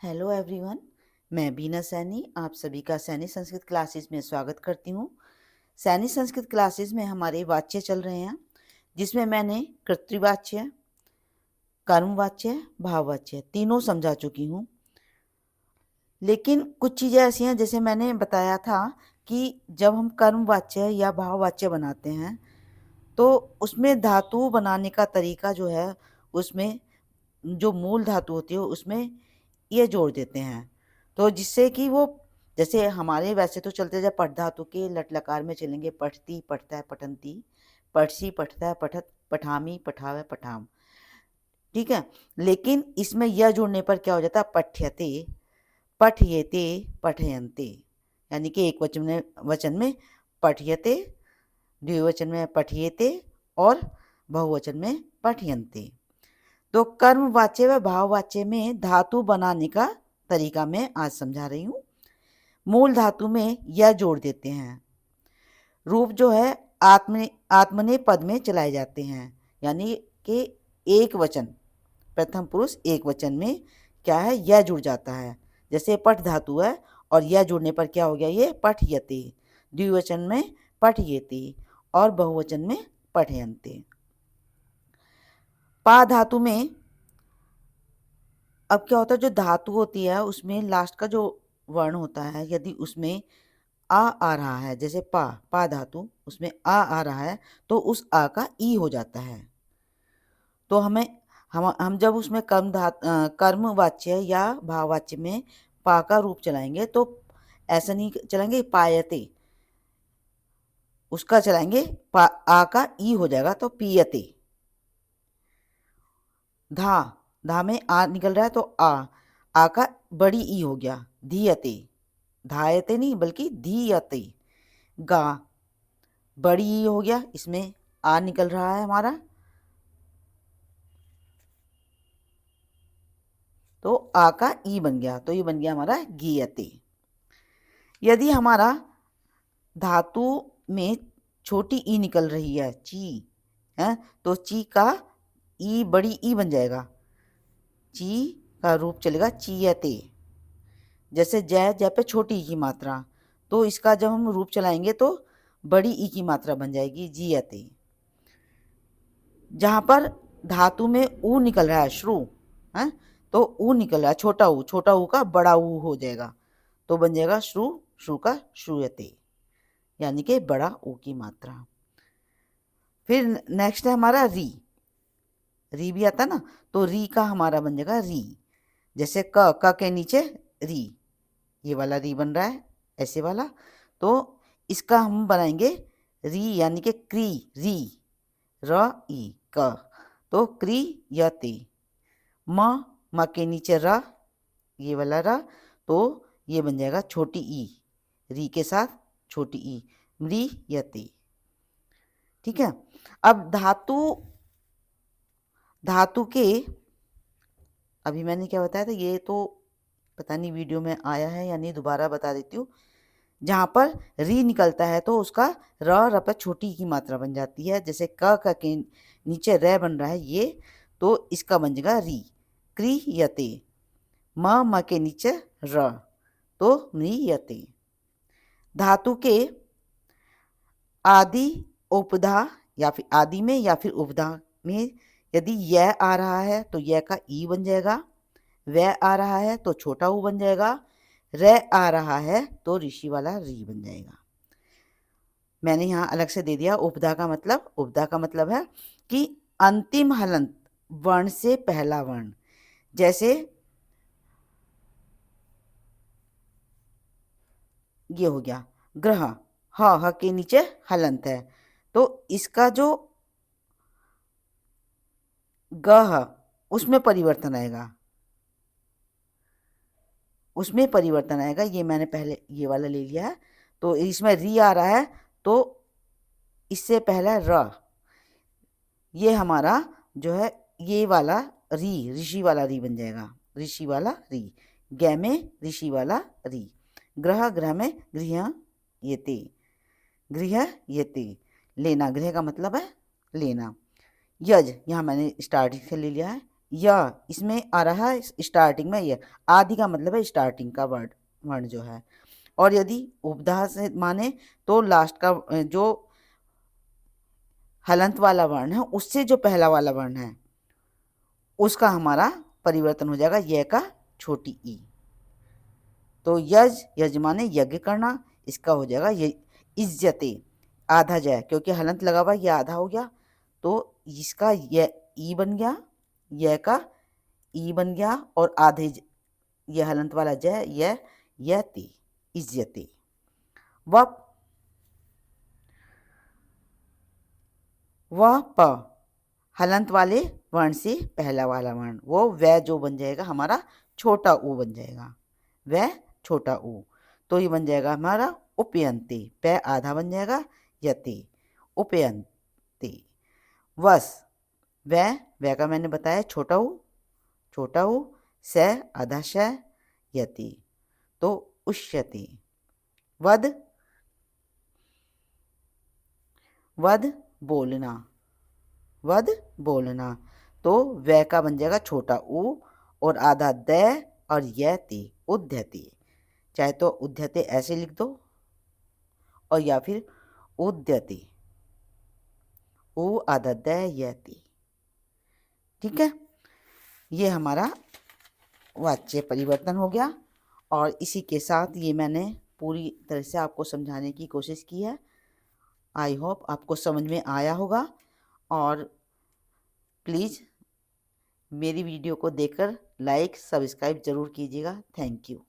Hello everyone. मैं बीना सैनी आप सभी का सैनी संस्कृत क्लासेस में स्वागत करती हूँ। सैनी संस्कृत क्लासेस में हमारे वाच्य चल रहे हैं, जिसमें मैंने कर्तृवाच्य, कर्मवाच्य, भाववाच्य तीनों समझा चुकी हूँ। लेकिन कुछ चीज़ें ऐसी हैं, जैसे मैंने बताया था कि जब हम कर्मवाच्य या भाववाच्य बनाते हैं तो उसमें धातु बनाने का तरीका जो है, उसमें जो मूल धातु होती है उसमें ये जोड़ देते हैं, तो जिससे कि वो, जैसे हमारे वैसे तो चलते जाए पठ धातु के लट लकार में चलेंगे, पठती पठता है पठंती, पठसी पठता है पठत, पठामी पठावे पठाम, ठीक है। लेकिन इसमें यह जोड़ने पर क्या हो जाता है, पठ्यते पठयेते पठयन्ते, यानी कि एक वचन में पठयते, द्विवचन में पठयेते और बहुवचन में पठयन्ते। तो कर्मवाच्य व भाववाच्य में धातु बनाने का तरीका मैं आज समझा रही हूँ। मूल धातु में यह जोड़ देते हैं। रूप जो है आत्मने पद में चलाए जाते हैं, यानी कि एक वचन, प्रथम पुरुष एक वचन में क्या है, यह जुड़ जाता है। जैसे पठ धातु है और यह जुड़ने पर क्या हो गया, ये पठयते, द्विवचन में पठयेते और बहुवचन में पठयन्ते। पा धातु में अब क्या होता है, जो धातु होती है उसमें लास्ट का जो वर्ण होता है, यदि उसमें आ रहा है, जैसे पा धातु उसमें आ रहा है, तो उस आ का ई हो जाता है। तो हम जब उसमें कर्मवाच्य या भाववाच्य में पा का रूप चलाएंगे तो ऐसा नहीं चलाएंगे पायते, उसका चलाएंगे आ का ई हो जाएगा, तो पियते। धा में आ निकल रहा है तो आ का बड़ी ई हो गया, धीयते, धायते नहीं बल्कि धीयते। गा बड़ी ई हो गया, इसमें आ निकल रहा है हमारा, तो आ का ई बन गया, तो ये बन गया हमारा गीयते। यदि हमारा धातु में छोटी ई निकल रही है, ची है, तो ची का ई बड़ी ई बन जाएगा, ची का रूप चलेगा चीयते। जैसे जय पे छोटी ई की मात्रा, तो इसका जब हम रूप चलाएंगे तो बड़ी ई की मात्रा बन जाएगी, जीयते। जहां पर धातु में ऊ निकल रहा है, श्रु है, तो ऊ निकल रहा है, छोटा ऊ का बड़ा ऊ हो जाएगा, तो बन जाएगा श्रु का श्रूयते, यानी कि बड़ा ऊ की मात्रा। फिर नेक्स्ट है हमारा री भी आता ना, तो री का हमारा बन जाएगा री। जैसे क के नीचे री, ये वाला री बन रहा है ऐसे वाला, तो इसका हम बनाएंगे री, यानी कि क्री, री र ई क, तो क्री यते। म के नीचे र, ये वाला र, तो ये बन जाएगा छोटी ई, री के साथ छोटी ई, म्री यते। ठीक है। अब धातु के, अभी मैंने क्या बताया था, ये तो पता नहीं वीडियो में आया है या नहीं, दोबारा बता देती हूँ। जहाँ पर री निकलता है तो उसका र पर छोटी की मात्रा बन जाती है। जैसे क के नीचे रे बन रहा है ये, तो इसका बन जाएगा री, क्रियते। म के नीचे र, तो म्रियते। धातु के आदि उपधा या फिर आदि में या फिर उपधा में यदि यह आ रहा है तो यह का ई बन जाएगा, वह आ रहा है तो छोटा ऊ बन जाएगा, रे आ रहा है तो ऋषि वाला री बन जाएगा। मैंने यहाँ अलग से दे दिया उपधा का मतलब। उपधा का मतलब है कि अंतिम हलंत वर्ण से पहला वर्ण। जैसे ये हो गया ग्रह, ह के नीचे हलंत है, तो इसका जो गह उसमें परिवर्तन आएगा, उसमें परिवर्तन आएगा। ये मैंने पहले ये वाला ले लिया है, तो इसमें री आ रहा है तो इससे पहला र, ये हमारा जो है ये वाला री, ऋषि वाला री बन जाएगा, ऋषि वाला री। गै में ऋषि वाला री, ग्रह में गृह येते, गृह येते, लेना, गृह का मतलब है लेना। यज यहाँ मैंने स्टार्टिंग से ले लिया है, या इसमें आ रहा है स्टार्टिंग में, यह आदि का मतलब है स्टार्टिंग का वर्ण जो है। और यदि उपधा से माने तो लास्ट का जो हलंत वाला वर्ण है उससे जो पहला वाला वर्ण है उसका हमारा परिवर्तन हो जाएगा य का छोटी ई। तो यज माने यज्ञ करना, इसका हो जाएगा ये इज्जते आधा जय, क्योंकि हलंत लगा हुआ ये आधा हो गया तो इसका ये ई बन गया, य का ई बन गया और आधे ये हलंत वाला जय यति इज्जते। वह प हलंत वाले वर्ण से पहला वाला वर्ण वो वह जो बन जाएगा हमारा छोटा ऊ बन जाएगा, वह छोटा ऊ। तो ये बन जाएगा हमारा उपयंते, प आधा बन जाएगा यते उपयंते। वस वह का मैंने बताया छोटा ऊ स आधा श यति तो उष्यते। वद बोलना तो वह का बन जाएगा छोटा ऊ और आधा द और यति उद्यते, चाहे तो उद्यते ऐसे लिख दो और या फिर उद्यते ऊ आधा द यति। ठीक है, ये हमारा वाच्य परिवर्तन हो गया और इसी के साथ ये मैंने पूरी तरह से आपको समझाने की कोशिश की है। आई होप आपको समझ में आया होगा और प्लीज़ मेरी वीडियो को देखकर लाइक सब्सक्राइब ज़रूर कीजिएगा। Thank you.